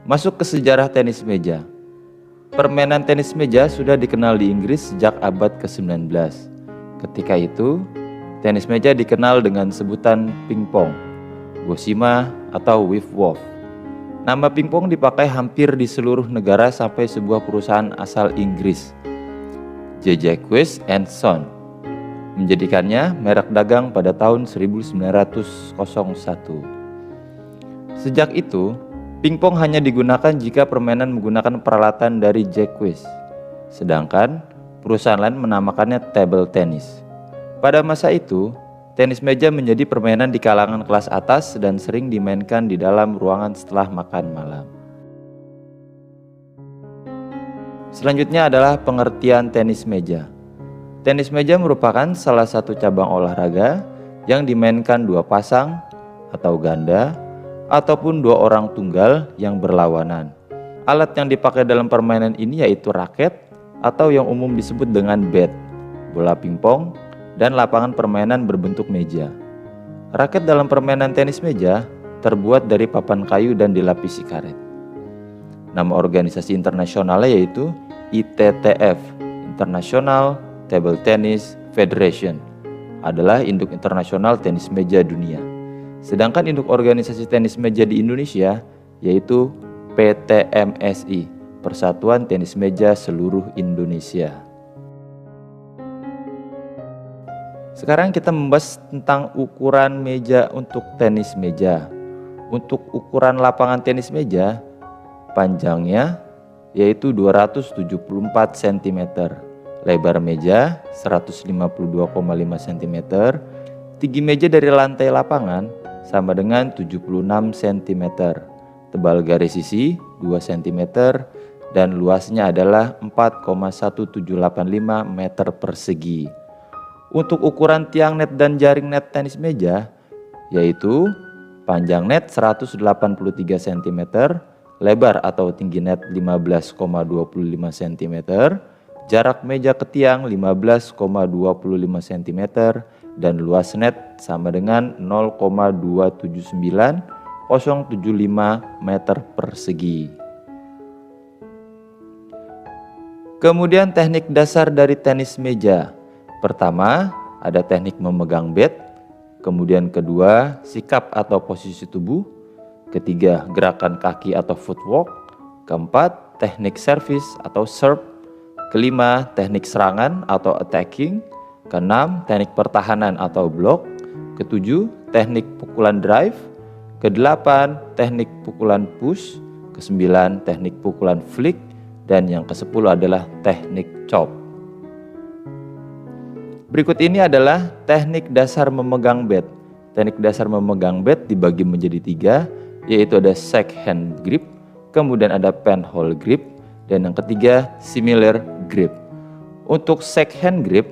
Masuk ke sejarah tenis meja. Permainan tenis meja sudah dikenal di Inggris sejak abad ke-19. Ketika itu, tenis meja dikenal dengan sebutan pingpong, gosima, atau wiffwolf. Nama pingpong dipakai hampir di seluruh negara sampai sebuah perusahaan asal Inggris, Jacques & Son, menjadikannya merek dagang pada tahun 1901. Sejak itu, pingpong hanya digunakan jika permainan menggunakan peralatan dari Jacques, sedangkan perusahaan lain menamakannya table tennis. Pada masa itu, tenis meja menjadi permainan di kalangan kelas atas dan sering dimainkan di dalam ruangan setelah makan malam. Selanjutnya adalah pengertian tenis meja. Tenis meja merupakan salah satu cabang olahraga yang dimainkan dua pasang atau ganda ataupun dua orang tunggal yang berlawanan. Alat yang dipakai dalam permainan ini yaitu raket atau yang umum disebut dengan bat, bola pingpong, dan lapangan permainan berbentuk meja. Raket dalam permainan tenis meja terbuat dari papan kayu dan dilapisi karet. Nama organisasi internasionalnya yaitu ITTF, International Table Tennis Federation, adalah induk internasional tenis meja dunia. Sedangkan induk organisasi tenis meja di Indonesia yaitu PTMSI, Persatuan Tenis Meja Seluruh Indonesia. Sekarang kita membahas tentang ukuran meja untuk tenis meja. Untuk ukuran lapangan tenis meja, panjangnya yaitu 274 cm, lebar meja 152,5 cm, tinggi meja dari lantai lapangan sama dengan 76 cm, tebal garis sisi 2 cm, dan luasnya adalah 4,1785 meter persegi. Untuk ukuran tiang net dan jaring net tenis meja, yaitu panjang net 183 cm, lebar atau tinggi net 15,25 cm, jarak meja ke tiang 15,25 cm, dan luas net sama dengan 0,279075 meter persegi. Kemudian teknik dasar dari tenis meja. Pertama, ada teknik memegang bat. Kemudian kedua, sikap atau posisi tubuh. Ketiga, gerakan kaki atau footwork. Keempat, teknik service atau serve. Kelima, teknik serangan atau attacking. Keenam, teknik pertahanan atau block. Ketujuh, teknik pukulan drive. Kedelapan, teknik pukulan push. Kesembilan, teknik pukulan flick. Dan yang ke-10 adalah teknik chop. Berikut ini adalah teknik dasar memegang bat. Teknik dasar memegang bat dibagi menjadi 3, yaitu ada shake hand grip, kemudian ada pen hold grip, dan yang ketiga similar grip. Untuk shake hand grip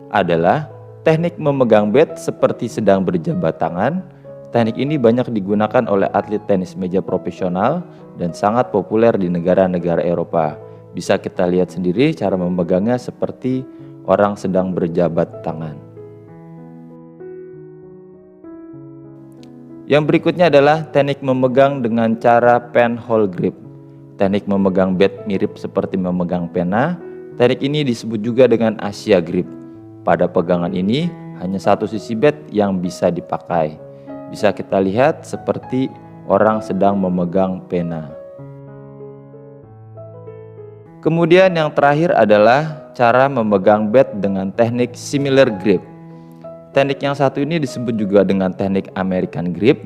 adalah teknik memegang bat seperti sedang berjabat tangan. Teknik ini banyak digunakan oleh atlet tenis meja profesional dan sangat populer di negara-negara Eropa. Bisa kita lihat sendiri cara memegangnya seperti orang sedang berjabat tangan. Yang berikutnya adalah teknik memegang dengan cara pen hold grip. Teknik memegang bat mirip seperti memegang pena. Teknik ini disebut juga dengan Asia grip. Pada pegangan ini hanya satu sisi bat yang bisa dipakai. Bisa kita lihat seperti orang sedang memegang pena. Kemudian yang terakhir adalah cara memegang bat dengan teknik similar grip. Teknik yang satu ini disebut juga dengan teknik American grip.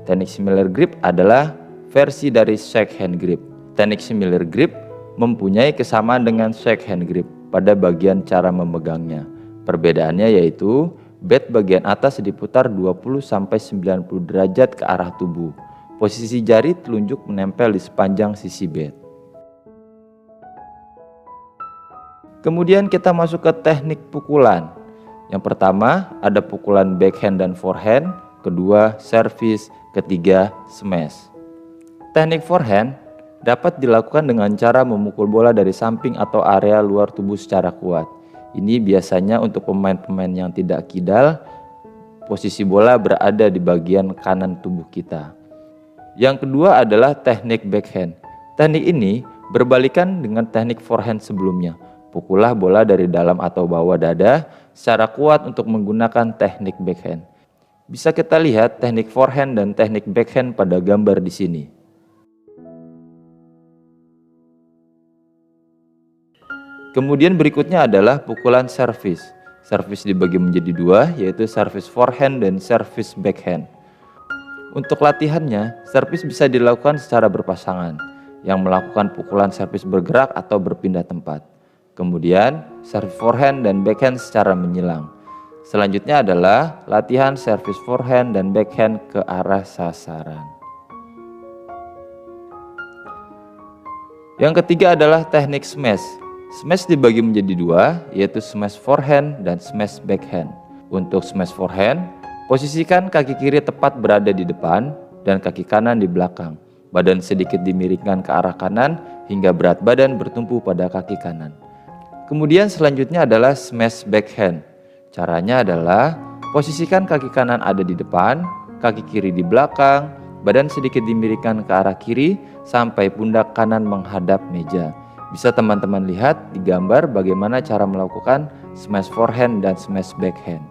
Teknik similar grip adalah versi dari shake hand grip. Teknik similar grip mempunyai kesamaan dengan shake hand grip pada bagian cara memegangnya. Perbedaannya yaitu bat bagian atas diputar 20-90 derajat ke arah tubuh. Posisi jari telunjuk menempel di sepanjang sisi bat. Kemudian kita masuk ke teknik pukulan. Yang pertama ada pukulan backhand dan forehand, kedua service, ketiga smash. Teknik forehand dapat dilakukan dengan cara memukul bola dari samping atau area luar tubuh secara kuat. Ini biasanya untuk pemain-pemain yang tidak kidal, posisi bola berada di bagian kanan tubuh kita. Yang kedua adalah teknik backhand. Teknik ini berbalikan dengan teknik forehand sebelumnya. Pukullah bola dari dalam atau bawah dada secara kuat untuk menggunakan teknik backhand. Bisa kita lihat teknik forehand dan teknik backhand pada gambar di sini. Kemudian berikutnya adalah pukulan servis. Servis dibagi menjadi dua, yaitu servis forehand dan servis backhand. Untuk latihannya, servis bisa dilakukan secara berpasangan, yang melakukan pukulan servis bergerak atau berpindah tempat. Kemudian, servis forehand dan backhand secara menyilang. Selanjutnya adalah latihan servis forehand dan backhand ke arah sasaran. Yang ketiga adalah teknik smash. Smash dibagi menjadi dua, yaitu smash forehand dan smash backhand. Untuk smash forehand, posisikan kaki kiri tepat berada di depan dan kaki kanan di belakang. Badan sedikit dimiringkan ke arah kanan hingga berat badan bertumpu pada kaki kanan. Kemudian selanjutnya adalah smash backhand. Caranya adalah posisikan kaki kanan ada di depan, kaki kiri di belakang, badan sedikit dimiringkan ke arah kiri sampai pundak kanan menghadap meja. Bisa teman-teman lihat di gambar bagaimana cara melakukan smash forehand dan smash backhand.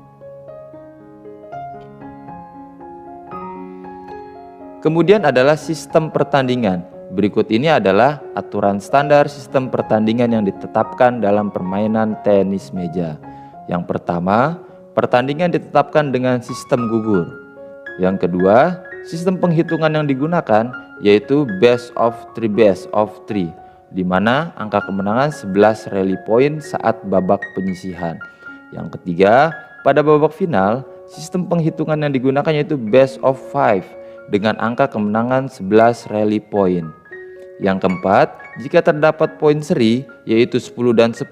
Kemudian adalah sistem pertandingan. Berikut ini adalah aturan standar sistem pertandingan yang ditetapkan dalam permainan tenis meja. Yang pertama, pertandingan ditetapkan dengan sistem gugur. Yang kedua, sistem penghitungan yang digunakan yaitu best of 3, di mana angka kemenangan 11 rally point saat babak penyisihan. Yang ketiga, pada babak final, sistem penghitungan yang digunakan yaitu best of 5 dengan angka kemenangan 11 rally point. Yang keempat, jika terdapat poin seri yaitu 10 dan 10,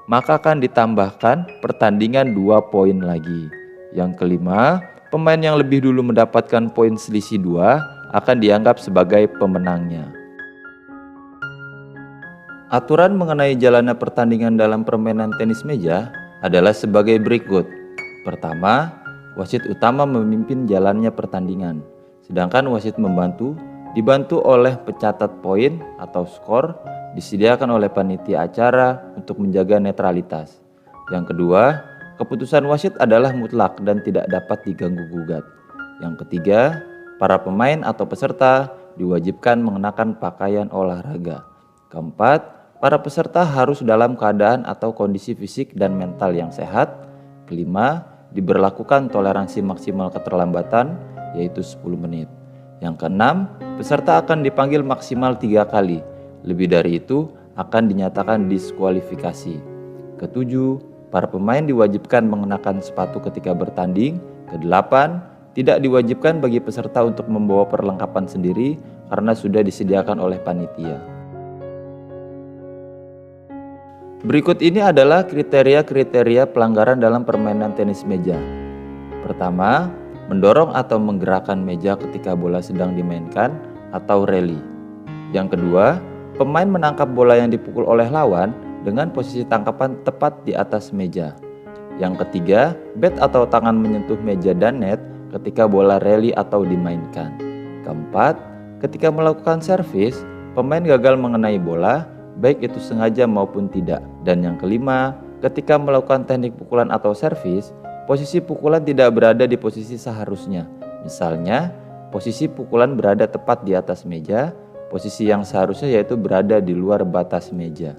maka akan ditambahkan pertandingan 2 poin lagi. Yang kelima, pemain yang lebih dulu mendapatkan poin selisih 2 akan dianggap sebagai pemenangnya. Aturan mengenai jalannya pertandingan dalam permainan tenis meja adalah sebagai berikut. Pertama, wasit utama memimpin jalannya pertandingan, sedangkan wasit dibantu oleh pencatat poin atau skor disediakan oleh panitia acara untuk menjaga netralitas. Yang kedua, keputusan wasit adalah mutlak dan tidak dapat diganggu-gugat. Yang ketiga, para pemain atau peserta diwajibkan mengenakan pakaian olahraga. Keempat, para peserta harus dalam keadaan atau kondisi fisik dan mental yang sehat. Kelima, diberlakukan toleransi maksimal keterlambatan yaitu 10 menit. Yang keenam, peserta akan dipanggil maksimal 3 kali. Lebih dari itu akan dinyatakan diskualifikasi. Ketujuh, para pemain diwajibkan mengenakan sepatu ketika bertanding. Kedelapan, tidak diwajibkan bagi peserta untuk membawa perlengkapan sendiri karena sudah disediakan oleh panitia. Berikut ini adalah kriteria-kriteria pelanggaran dalam permainan tenis meja. Pertama, mendorong atau menggerakkan meja ketika bola sedang dimainkan atau rally. Yang kedua, pemain menangkap bola yang dipukul oleh lawan dengan posisi tangkapan tepat di atas meja. Yang ketiga, bat atau tangan menyentuh meja dan net ketika bola rally atau dimainkan. Keempat, ketika melakukan servis, pemain gagal mengenai bola, baik itu sengaja maupun tidak. Dan yang kelima, ketika melakukan teknik pukulan atau servis, posisi pukulan tidak berada di posisi seharusnya. Misalnya, posisi pukulan berada tepat di atas meja, posisi yang seharusnya yaitu berada di luar batas meja.